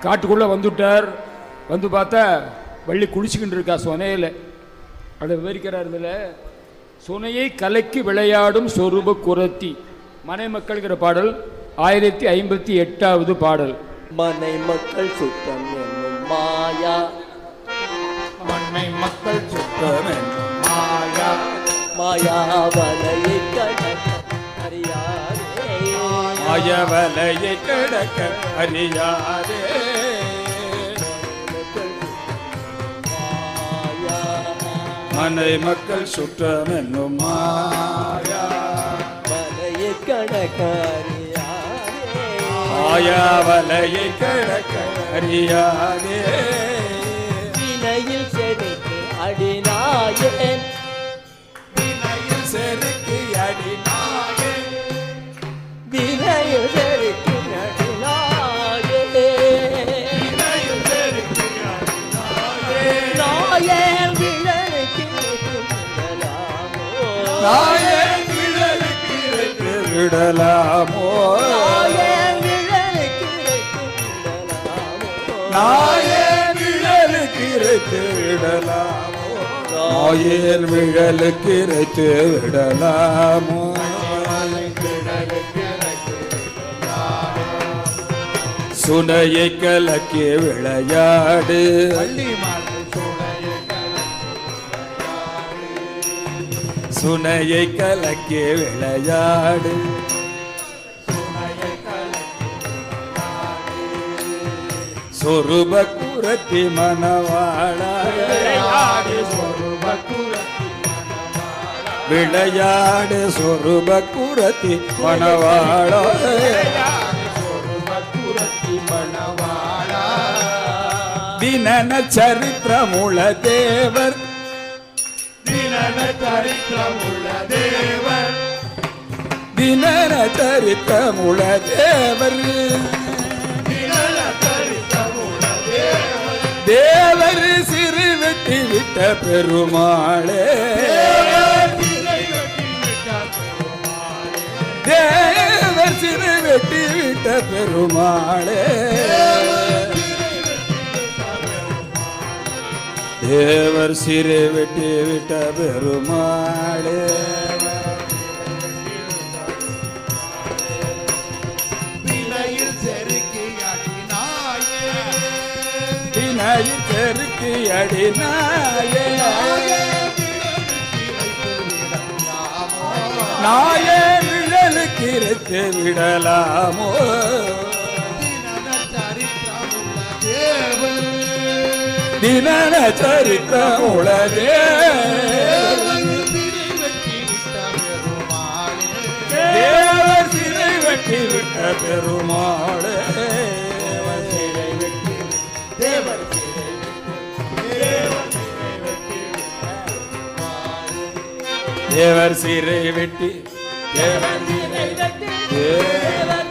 காட்டுக்குள்ளே வந்துவிட்டார். வந்து பார்த்தா வள்ளி குளிச்சுக்கிட்டு இருக்கா சொனையில். அதை விவரிக்கிறார். இதில் சுனையை கலக்கி விளையாடும் சொரூப குரத்தி மனை மக்கள்கிற பாடல் 1058வது பாடல். மனை மக்கள் சுத்தம் என்னும் மாயா, மனை மக்கள் சுத்தம் என்னும் மாயா, மாயாவலையை கடக்க அறியாதே, மாயவலையை கடக்க அறியாதே. மனை மக்கள் சுற்றம் என்னும் மாயா, வலையை கடக்க அறியாதே, மாயாவலையை கடக்க அறியாதே. வினையில் செருக்கு அடிநாயன், வினையில் செருக்கு அடிநாயன், வினையில் செருக்கு அடிநாயனே, வினையில் செருக்கு அடிநாயன். நாயன் விழலுக்கு விடலாமோ, நாயன் விழலுக்கு விடலாமோ, நாயன் விழலுக்கு விடலாமோ, நாயன் விழலுக்கு விடலாமோ, நாயன் விழலுக்கு விடலாமோ. சுனையை கலக்கி விளையாடு, சுனையை கலக்கி விளையாடு, சொருப குரத்தி மணவாளா விளையாடு, சொருப குரத்தி மணவாளா. தினன சரித்திரமுள்ள தேவர், தினன சரித்திரமுள்ள தேவர், தினன சரித்திரமுள்ள தேவர், தேவர் சிறு வெட்டி விட்ட பெருமாளே, தேவர் சிறு வெட்டி விட்ட பெருமாளே, தேவர் சிறு வெட்டி விட்ட பெருமாளே. வினையில் செருக்கு அடிநாயே, நாயே விழலுக்கு இருக்கு விடலாமோ, தினன சரித்திரமுள்ள தேவர், தேவர் சிறை வெட்டி விட்ட பெருமாளே, தேவர் சிறை வெட்டி, தேவர் சிறை வெட்டி, தேவர்